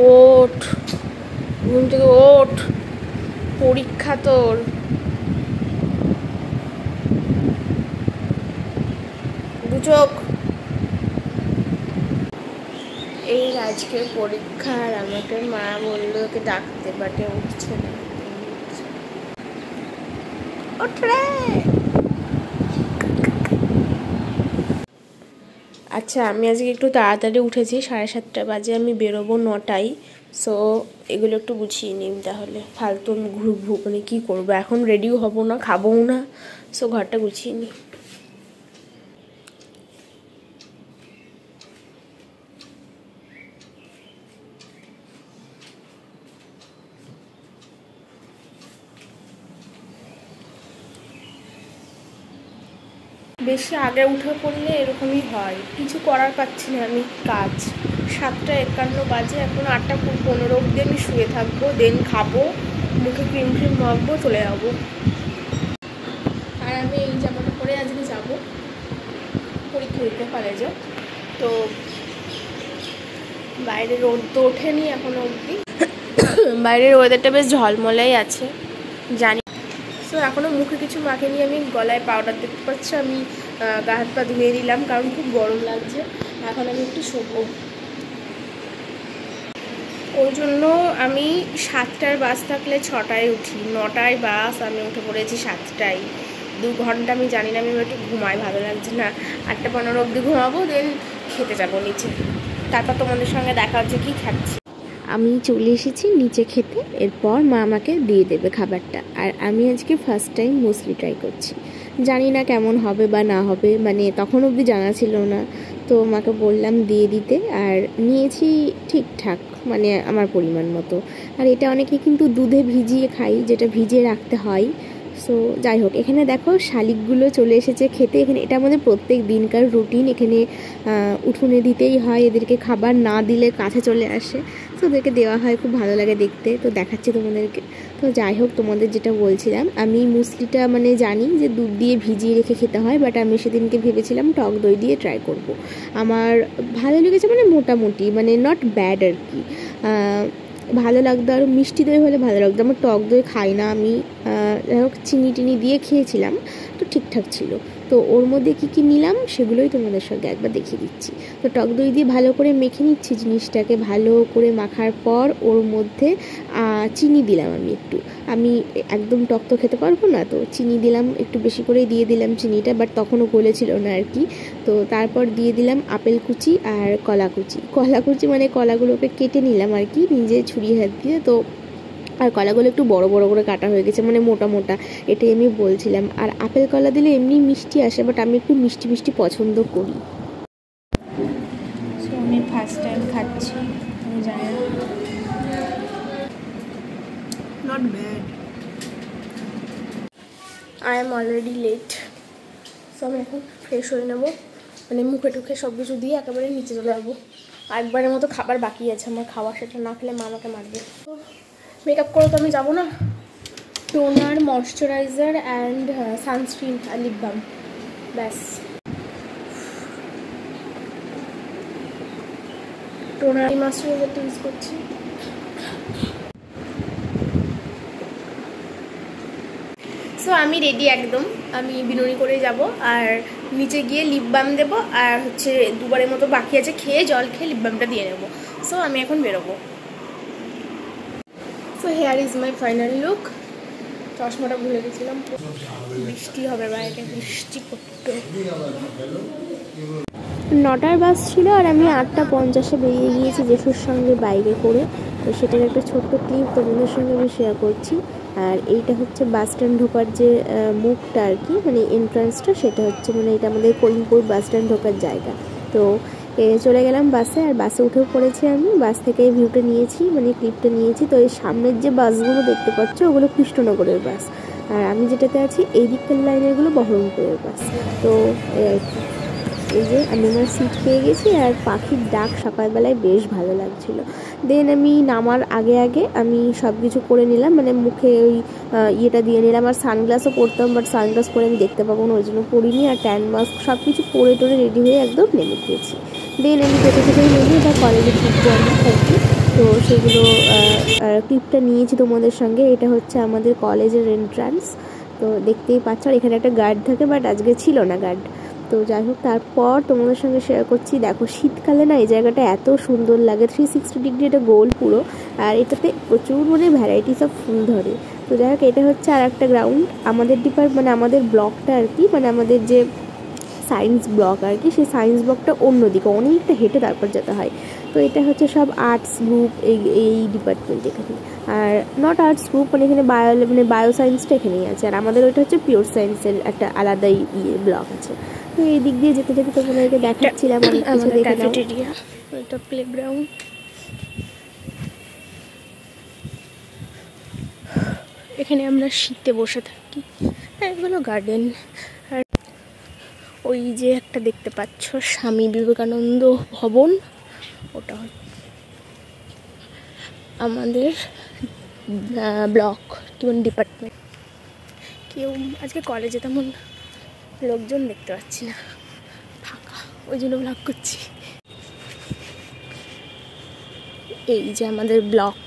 ওঠ, ঘুম থেকে ওঠ, পরীক্ষা তোর। দু চোখ। এই আজকে পরীক্ষা, আর আমাকে মা বললো ওকে ডাকতে, বাটে উঠছে না। ওঠরে। আচ্ছা, আমি আজকে একটু তাড়াতাড়ি উঠেছি, 7:30 বাজে আমি বেরোবো 9টায়। সো এগুলো একটু গুছিয়ে নিই, তাহলে ফালতু আমি ঘুরবো, মানে কী করবো, এখন রেডিও হবো না, খাবোও না। সো ঘরটা গুছিয়ে নিই। বেশি আগে উঠে পড়লে এরকমই হয়, কিছু করার পাচ্ছি না আমি কাজ। 7:51 বাজে, এখন 8:15 অবধি আমি শুয়ে থাকবো, দেন খাবো, মুখে ক্রিম মাখবো, চলে যাবো। আর আমি এই জামাটা পরে আজকে যাবো পরীক্ষা দিতে কলেজে। তো বাইরে রোদ তো ওঠেনি এখনো অবধি, বাইরের ওয়েদারটা বেশ ঝলমলাই আছে জানি। সো এখনও মুখে কিছু মাখিনি, আমি গলায় পাউডার দেখতে পাচ্ছি, আমি গা হাত পা ধুয়ে দিলাম কারণ খুব গরম লাগছে। এখন আমি একটু শোবো, ওই জন্য আমি 7টার বাস থাকলে 6টায় উঠি, 9টায় বাস, আমি উঠে পড়েছি 7টায়। 2 ঘন্টা আমি জানি না, আমি একটু ঘুমাই, ভালো লাগছে না। 8:15 অবধি ঘুমাবো, দেন খেতে যাবো নিচে, তারপর তোমাদের সঙ্গে দেখা হচ্ছে কি খাচ্ছি। আমি চলে এসেছি নিচে খেতে, এরপর মা আমাকে দিয়ে দেবে খাবারটা। আর আমি আজকে ফার্স্ট টাইম মুসলি ট্রাই করছি, জানি না কেমন হবে বা না হবে, মানে তখন অবধি জানা ছিল না। তো মাকে বললাম দিয়ে দিতে, আর নিয়েছি ঠিকঠাক, মানে আমার পরিমাণ মতো। আর এটা অনেকে কিন্তু দুধে ভিজিয়ে খাই, যেটা ভিজিয়ে রাখতে হয়। সো যাই হোক, এখানে দেখো শালিকগুলো চলে এসেছে খেতে। এখানে এটা আমাদের প্রত্যেক দিনকার রুটিন, এখানে উঠোনে দিতেই হয়, এদেরকে খাবার না দিলে কাছে চলে আসে। তো ওদেরকে দেওয়া হয়, খুব ভালো লাগে দেখতে। তো দেখাচ্ছি তোমাদেরকে। তো যাই হোক, তোমাদের যেটা বলছিলাম, আমি মুসলিটা মানে জানি যে দুধ দিয়ে ভিজিয়ে রেখে খেতে হয়, বাট আমি সেদিনকে ভেবেছিলাম টক দই দিয়ে ট্রাই করব। আমার ভালো লেগেছে, মানে মোটামুটি, মানে নট ব্যাড আর কি, ভালো লাগতো। আর মিষ্টি দই হলে ভালো লাগতো, আমার টক দই খাই না আমি। যাই হোক, চিনি টিনি দিয়ে খেয়েছিলাম, তো ঠিকঠাক ছিল। তো ওর মধ্যে কী কী নিলাম সেগুলোই তোমাদের সঙ্গে একবার দেখিয়ে দিচ্ছি। তো টক দই দিয়ে ভালো করে মেখে নিচ্ছি জিনিসটাকে, ভালো করে মাখার পর ওর মধ্যে চিনি দিলাম আমি একটু। আমি একদম টক তো খেতে পারবো না, তো চিনি দিলাম, একটু বেশি করেই দিয়ে দিলাম চিনিটা, বাট তখনও গলেছিল না আর কি। তো তারপর দিয়ে দিলাম আপেল কুচি আর কলা কুচি, মানে কলাগুলোকে কেটে নিলাম আর কি নিজে ছুরি হাত দিয়ে। তো আর কলাগুলো একটু বড় বড় করে কাটা হয়ে গেছে, মানে মোটা মোটা, এটাই আমি বলছিলাম। আর আপেল কলা দিলে এমনি মিষ্টি আসে, বাট আমি একটু মিষ্টি মিষ্টি পছন্দ করি। সো আমি ফার্স্ট টাইম খাচ্ছি, আমি জানি না, not bad. I am already late. So আমি এখন ফ্রেশ হয়ে নেবো, মানে মুখে টুখে সব কিছু দিয়ে একেবারে নিচে চলে যাবো। একবারের মতো খাবার বাকি আছে আমার খাওয়া, সেটা না খেলে মা আমাকে মারবে। তো মেকআপ করে তো আমি যাবো না, টোনার, ময়শ্চারাইজার অ্যান্ড সানস্ক্রিন আর লিপ বাম, ব্যাস। টোনার ময়শ্চারাইজারটা ইউজ করছি। সো আমি রেডি একদম, আমি বিনুনি করে যাব, আর নিচে গিয়ে লিপ বাম দেবো, আর হচ্ছে 2বারের মতো বাকি আছে, খেয়ে জল খেয়ে লিপ বামটা দিয়ে নেবো। সো আমি এখন বেরোবো। So here is my final look. চশমাটা ভুলে গেছিলাম, বৃষ্টি হবে বাইরে, বৃষ্টি পড়তো। 9টার বাস ছিল, আর আমি 8:50-এ বেরিয়ে গিয়েছি জেসুর সঙ্গে বাইকে করে। তো সেটার একটা ছোট্ট ক্লিপ তোমাদের সঙ্গে আমি শেয়ার করছি। আর এইটা হচ্ছে বাস স্ট্যান্ড ঢোকার যে মুখটা আর কি, মানে এন্ট্রান্সটা, সেটা হচ্ছে মানে এটা আমাদের করিমপুর বাস স্ট্যান্ড ঢোকার জায়গা। তো চলে গেলাম বাসে, আর বাসে উঠে পড়েছি আমি। বাস থেকে এই ভিউটা নিয়েছি, মানে ক্লিপটা নিয়েছি। তো এই সামনের যে বাসগুলো দেখতে পাচ্ছ, ওগুলো কৃষ্ণনগরের বাস, আর আমি যেটাতে আছি এই দিককার লাইনেরগুলো বহরমপুরের বাস। তো এই যে আমি আমার সিট পেয়ে গেছি, আর পাখির ডাক সকালবেলায় বেশ ভালো লাগছিল। দেন আমি নামার আগে আগে আমি সব কিছু করে নিলাম, মানে মুখে ওই ইয়েটা দিয়ে নিলাম। আর সানগ্লাসও পরতাম, বাট সানগ্লাস পরে আমি দেখতে পাবো না, ওই জন্য পরিনি। আর ট্যান মাস্ক সব কিছু পরে টোরে রেডি হয়ে একদম নেমে গিয়েছি। দেন আমি যেতে যেতেই নেমে এটা কলেজে ঢুকবো আমি আর কি। তো সেগুলো ক্লিপটা নিয়েছি তোমাদের সঙ্গে। এটা হচ্ছে আমাদের কলেজের এন্ট্রান্স, তো দেখতেই পাচ্ছ। আর এখানে একটা গার্ড থাকে, বাট আজকে ছিল না গার্ড। তো যাই হোক, তারপর তোমাদের সঙ্গে শেয়ার করছি। দেখো শীতকালে না এই জায়গাটা এত সুন্দর লাগে, 360 ডিগ্রি এটা গোল পুরো। আর এটাতে প্রচুর মানে ভ্যারাইটিস অফ ফুল ধরে। তো যাই হোক, এটা হচ্ছে আর একটা গ্রাউন্ড আমাদের মানে আমাদের ব্লকটা আর কি, মানে আমাদের যে সায়েন্স ব্লক আর কি, সেই সায়েন্স ব্লকটা অন্যদিকে অনেকটা হেঁটে তারপর যেতে হয়। তো এটা হচ্ছে সব আর্টস গ্রুপ এই ডিপার্টমেন্ট এখানে। আর নট আর্টস গ্রুপ, মানে এখানে বায়ো সায়েন্সটা এখানেই আছে। আর আমাদের ওইটা হচ্ছে পিওর সায়েন্সের একটা আলাদাই ব্লক আছে। তো এই দিক দিয়ে যেতে যেতে তোমাদেরকে দেখাচ্ছিলাম অনেক কিছু। দেখে নাও, এটা প্লেগ্রাউন্ড। এখানে আমরা শীতে বসে থাকি। এগুলো গার্ডেন। আর ওই যে একটা দেখতে পাচ্ছ স্বামী বিবেকানন্দ ভবন, ওটা আমাদের ব্লক ডিপার্টমেন্ট। কেউ আজকে কলেজে তেমন লোকজন দেখতে পাচ্ছি না, ফাঁকা, ওই জন্য ব্লগ করছি। এই যে আমাদের block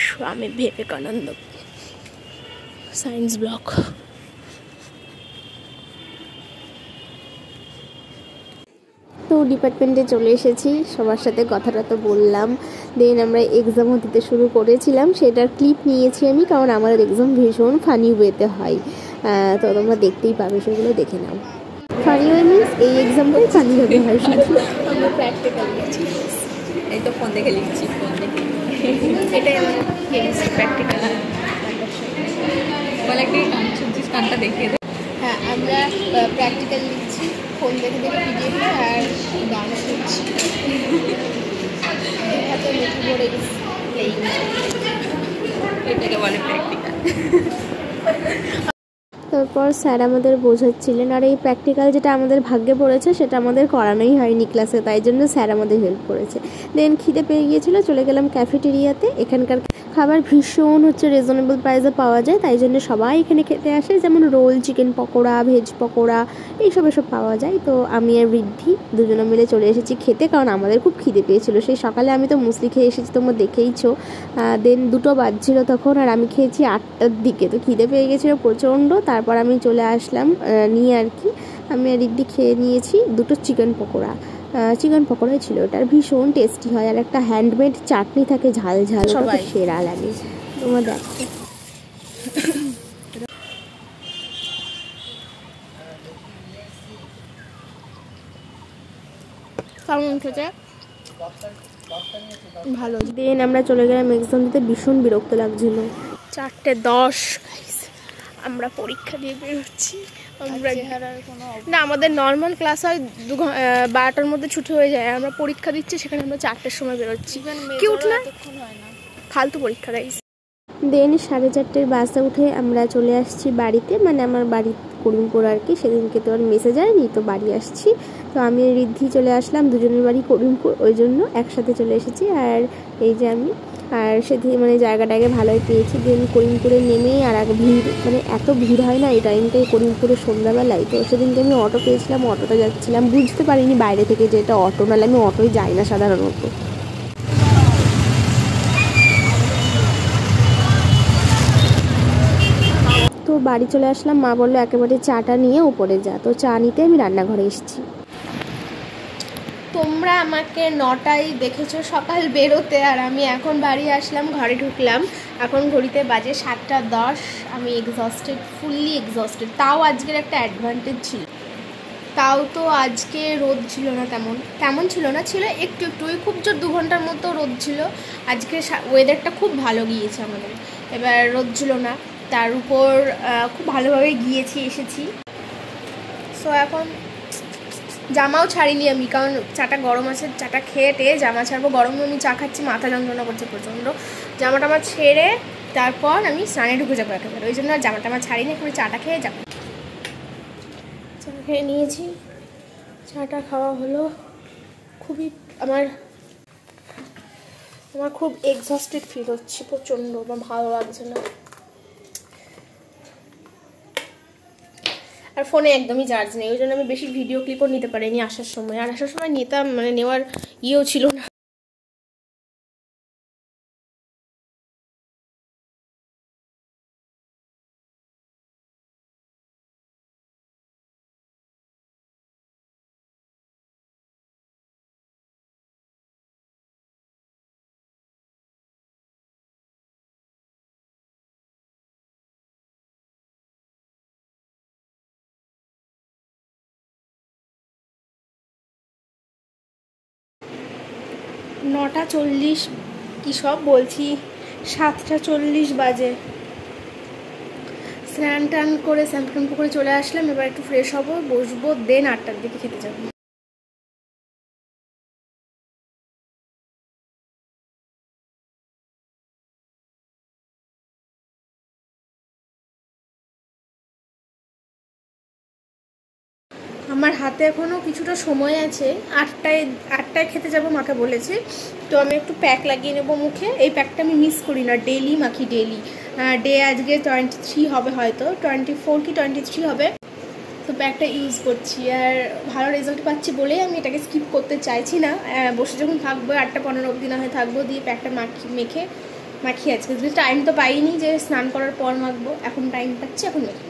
Swami Vivekananda science block. তো ডিপার্টমেন্টে চলে এসেছি, সবার সাথে কথাটা তো বললাম। দেন আমরা এক্সামও দিতে শুরু করেছিলাম, সেটার ক্লিপ নিয়েছি আমি, কারণ আমাদের এক্সাম ভীষণ ফানি ওয়েতে হয়। তো তোমরা দেখতেই পাবে, সেগুলো দেখে নাও। ফানি ওয়ে মিনস এই এক্সামটাই ফানিভাবে হয় শুধু। আমরা প্র্যাকটিক্যাল লিখছি, এই তো ফোন দেখে লিখছি, ফোন দেখে। এটাই আমার কেমিস্ট্রি প্র্যাকটিক্যাল। বলে একটা গান শুনছিস, গানটা দেখিয়ে দে। হ্যাঁ, আমরা প্র্যাকটিক্যাল লিখছি, ফোন দেখে দেখে পিডিএফ আর গান শুনছি। হাতে মেথি পড়ে গেছি, এটাকে বলে প্র্যাকটিক্যাল। তারপর স্যার আমাদের বোঝাচ্ছিলেন। আর এই প্র্যাকটিক্যাল যেটা আমাদের ভাগ্যে পড়েছে সেটা আমাদের করানোই হয়নি ক্লাসে, তাই জন্য স্যার আমাদের হেল্প করেছে। দেন খিদে পেয়ে গিয়েছিলো, চলে গেলাম ক্যাফেটেরিয়াতে। এখানকার খাবার ভীষণ হচ্ছে রিজনেবল প্রাইসে পাওয়া যায়, তাই জন্য সবাই এখানে খেতে আসে। যেমন roll, chicken pakora, veg pakora, এসব পাওয়া যায়। তো আমি আর বৃদ্ধি দুজনে মিলে চলে এসেছি খেতে, কারণ আমাদের খুব খিদে পেয়েছিলো। সেই সকালে আমি তো মুসলি খেয়ে এসেছি, তোমরা দেখেইছো। দেন 2টো বাজছিল তখন, আর আমি খেয়েছি 8টার দিকে। তো খিদে পেয়ে গেছিলো প্রচণ্ড। তারপর আমি চলে আসলাম নিয়ে আর কি। আমি আর রিদ্ধি খেয়ে নিয়েছি 2টো চিকেন পকোড়াই ছিল। ওটার ভীষণ টেস্টি হয়। আর একটা হ্যান্ডমেড চাটনি থাকে ঝাল ঝাল, ওটা সেরা লাগে। তোমরা দেখো, কেমন খেতে ভালো। দেন আমরা চলে গেলাম এক্সাম দিতে। ভীষণ বিরক্ত লাগছিল। 4:10 আমরা পরীক্ষা দিয়ে বেরোচ্ছি। আমরা না, আমাদের নর্মাল ক্লাস হয় 12টার মধ্যে ছুটি হয়ে যায়। আমরা পরীক্ষা দিচ্ছি, সেখানে আমরা 4টের সময় বেরোচ্ছি। কিউট না? ফালতু পরীক্ষা দেয়। দেন 4:30 বাসে উঠে আমরা চলে আসছি বাড়িতে, মানে আমার বাড়ি করিমপুর আর কি। সেদিনকে তো আর মেসে যায়নি, তো বাড়ি আসছি। তো আমি রিদ্ধি চলে আসলাম, দুজনের বাড়ি করিমপুর, ওই জন্য একসাথে চলে এসেছি। আর এই যে আমি, আর সেদিন মানে জায়গাটাকে ভালোই পেয়েছি। দেন করিমপুরে নেমে আর এক ভিড়, মানে এত ভিড় হয় না এই টাইমটাই করিমপুরে সন্ধ্যাবেলায়। তো সেদিনকে আমি অটো পেয়েছিলাম, অটোটা যাচ্ছিলাম। বুঝতে পারিনি বাইরে থেকে যে এটা অটো, নাহলে আমি অটোয় যাই না সাধারণত। তো বাড়ি চলে আসলাম, মা বললো একেবারে চাটা নিয়ে উপরে যা। তো চা নিতে আমি রান্নাঘরে এসেছি। তোমরা আমাকে 9টায় দেখেছো সকাল বেরোতে, আর আমি এখন বাড়ি আসলাম, ঘরে ঢুকলাম। এখন ঘড়িতে বাজে 7:10। আমি এক্সস্টেড, ফুললি এক্সস্টেড। তাও আজকের একটা অ্যাডভান্টেজ ছিল, তাও তো আজকে রোদ ছিল না, তেমন ছিল না, ছিল একটু একটু, ওই খুব জোর 2 ঘন্টার মতো রোদ ছিল। আজকে ওয়েদারটা খুব ভালো গিয়েছে আমাদের, এবার রোদ ছিল না, তার উপর খুব ভালোভাবে গিয়েছি এসেছি। সো এখন জামাও ছাড়িনি আমি, কারণ চাটা গরম আছে। চাটা খেয়ে টেয়ে জামা ছাড়বো, গরমে আমি চা খাচ্ছি, মাথা যন্ত্রণা করছে প্রচণ্ড। জামাটা আমার ছেড়ে তারপর আমি স্নানে ঢুকে যাবো একেবারে, ওই জন্য জামাটা আমার ছাড়িনি, এখন চাটা খেয়ে যাবো। চা খেয়ে নিয়েছি, চাটা খাওয়া হলো। খুবই আমার খুব এক্সস্টেড ফিল হচ্ছে প্রচণ্ড, আমার ভালো লাগছে না। আর ফোনে একদমই চার্জ নেই, ওই জন্য আমি বেশি ভিডিও ক্লিপও নিতে পারিনি আসার সময়। আর আসার সময় নিতাম, মানে নেওয়ার ইয়েও ছিল না। 9:40 কি সব বলছি, 7:40 বাজে। স্নান টান করে শ্যাম্পু করে চলে আসলাম। এবার একটু ফ্রেশ হবো, বসবো, দেন 8টার দিকে খেতে যাবো। আমার হাতে এখনও কিছুটা সময় আছে, 8টায় খেতে যাব মাকে বলেছে। তো আমি একটু প্যাক লাগিয়ে নেবো মুখে। এই প্যাকটা আমি মিস করি না, ডেলি মাখি, ডেলি। ডে আজকে 23 হবে, হয়তো 24 কি 23 হবে। তো প্যাকটা ইউজ করছি আর ভালো রেজাল্ট পাচ্ছি বলেই আমি এটাকে স্কিপ করতে চাইছি না। বসে যখন থাকবো 8:15 অবধি না হয় থাকবো, দিয়ে প্যাকটা মাখি আজকে। যদি টাইম তো পাইনি যে স্নান করার পর মাখবো, এখন টাইম পাচ্ছি, এখন মাখি।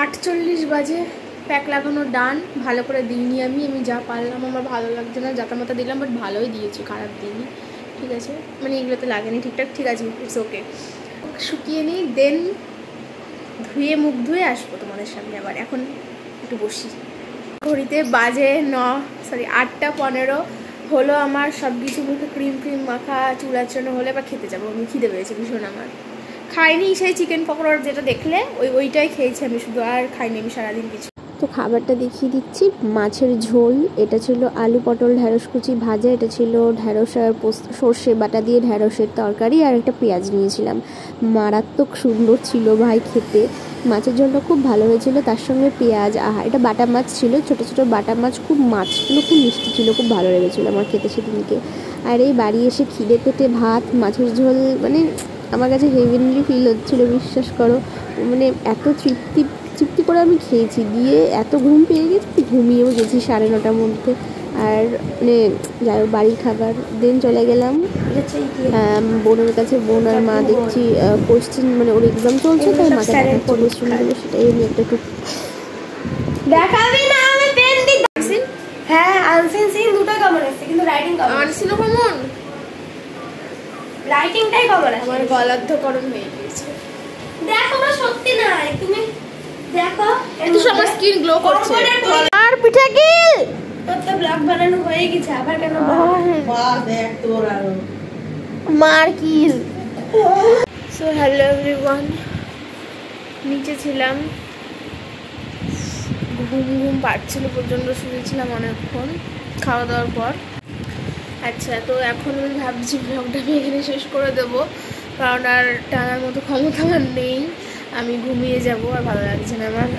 8:40 বাজে, প্যাক লাগানো ডান। ভালো করে দিইনি আমি যা পারলাম, আমার ভালো লাগছে না, জাতা মাতা দিলাম, বাট ভালোই দিয়েছি, খারাপ দিইনি। ঠিক আছে, মানে এগুলোতে লাগেনি ঠিকঠাক, ঠিক আছে, ইটস ওকে। শুকিয়ে নিই, দেন ধুয়ে মুখ ধুয়ে আসবো তোমাদের সামনে আবার। এখন একটু বসি। ঘড়িতে বাজে 8:15 হলো। আমার সব কিছু মুখে ক্রিম মাখা, চুলাচড়ানো হলে এবার খেতে যাবো। আমি খিদে পেয়েছে ভীষণ। আমার খাইনি সেই চিকেন পকোড়া যেটা দেখলে, ওইটাই খেয়েছি আমি শুধু, আর খাইনি আমি সারাদিন কিছু। তো খাবারটা দেখিয়ে দিচ্ছি। মাছের ঝোল, এটা ছিল আলু পটল ঢ্যাঁড়স কুচি ভাজা, এটা ছিল ঢ্যাঁড়স আর সর্ষে বাটা দিয়ে ঢ্যাঁড়সের তরকারি, আর একটা পেঁয়াজ নিয়েছিলাম। মারাত্মক সুন্দর ছিল ভাই খেতে। মাছের ঝোলটা খুব ভালো হয়েছিল, তার সঙ্গে পেঁয়াজ। এটা বাটা মাছ ছিল, ছোটো ছোটো বাটা মাছ, মাছগুলো খুব মিষ্টি ছিল, খুব ভালো লেগেছিলো আমার খেতে সেদিনকে। আর এই বাড়ি এসে খিদে পেটে ভাত, মাছের ঝোল, মানে আমার কাছে হেভেনলি ফিল হচ্ছিলো, বিশ্বাস করো। মানে এত তৃপ্তি করে আমি খেয়েছি, দিয়ে এত ঘুম পেয়ে গেছি, ঘুমিয়েও গেছি 9:30টার মধ্যে। আর মানে যাই হোক, বাড়ির খাবার। দেন চলে গেলাম বোনের কাছে। বোন আর মা দেখছি কোশ্চেন, মানে ওর এক্সাম চলছে, তাই মাকে দেখাচ্ছে কোশ্চেনগুলো, সেটাই আমি একটা দেখাবি না। আমি পেন দি হ্যাঁ, আনসিন সিন দুটো কমন আছে, কিন্তু রাইটিং কমন। আনসিনও কমন, রাইটিংটাই কমন আছে। আমার গলার্ধকরণ হয়ে গিয়েছে। দেখো না, সত্যি না, তুমি দেখো, একটু সময় স্কিন গ্লো করছে। আর পিঠা কি তোর তো ব্লগ বানানো হয়ে গেছে, আবার কেন বাস দেখ তোর আরো মার কিল। সো হ্যালো এভরিওয়ান, নিচে ছিলাম, ঘুম পাচ্ছিল প্রচণ্ড, শুনেছিলাম অনেকক্ষণ খাওয়া দাওয়ার পর। আচ্ছা, তো এখন আমি ভাবছি ব্লগটা আমি এখানে শেষ করে দেবো, কারণ আর টানার মতো ক্ষমতা আমার নেই। আমি ঘুমিয়ে যাব, আর ভালো লাগছে না আমার।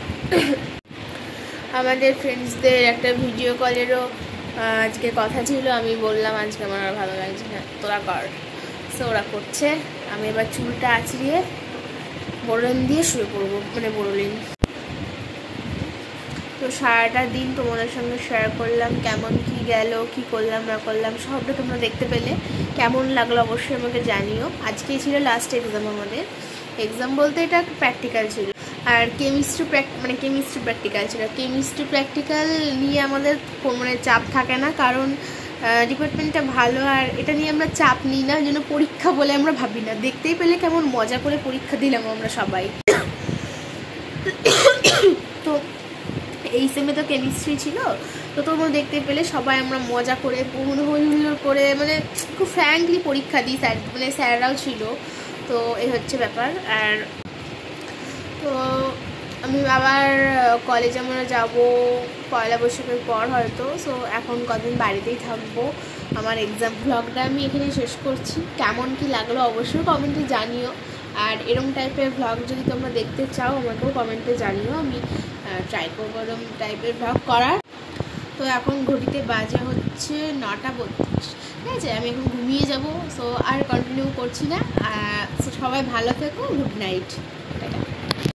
আমাদের ফ্রেন্ডসদের একটা ভিডিও কলেরও আজকে কথা ছিল, আমি বললাম আজকে আমার আর ভালো লাগছে না, তোরা কর। সো ওরা করছে। আমি এবার চুলটা আঁচড়িয়ে বোরলিন দিয়ে শুয়ে পড়বো, মানে বোরলিন। তো সারাটা দিন তোমাদের সঙ্গে শেয়ার করলাম, কেমন কি গেল, কি করলাম না করলাম, সবটা তোমরা দেখতে পেলে। কেমন লাগলো অবশ্যই আমাকে জানিও। আজকেই ছিল লাস্ট এক্সাম আমাদের। এক্সাম বলতে এটা প্র্যাকটিক্যাল ছিল, আর কেমিস্ট্রি প্র্যাকটিক্যাল ছিল। কেমিস্ট্রি প্র্যাকটিক্যাল নিয়ে আমাদের মানে চাপ থাকে না, কারণ ডিপার্টমেন্টটা ভালো, আর এটা নিয়ে আমরা চাপ নিই না, যেন পরীক্ষা বলে আমরা ভাবি না। দেখতেই পেলে কেমন মজা করে পরীক্ষা দিলাম আমরা সবাই। তো এই সেমে তো কেমিস্ট্রি ছিল, তো তোমরা দেখতে পেলে সবাই আমরা মজা করে হুড় করে, মানে খুব ফ্র্যাঙ্কলি পরীক্ষা দিই। স্যাররাও ছিল। তো এই হচ্ছে ব্যাপার। আর তো আমি আবার কলেজে আমরা যাবো পয়লা বৈশাখের পর হয়তো। সো এখন কদিন বাড়িতেই থাকবো। আমার এক্সাম ভ্লগটা আমি এখানে শেষ করছি। কেমন কি লাগলো অবশ্যই কমেন্টে জানিও। আর এরকম টাইপের ভ্লগ যদি তোমরা দেখতে চাও, আমাকেও কমেন্টে জানিও, আমি ট্রাই করবো এরকম টাইপের ভ্লগ করার। তো এখন ঘড়িতে বাজে হচ্ছে 9:32, ঠিক আছে। আমি এখন ঘুমিয়ে যাব। সো আর কন্টিনিউ করছি না। সবাই ভালো থেকো, গুড নাইট, টাটা।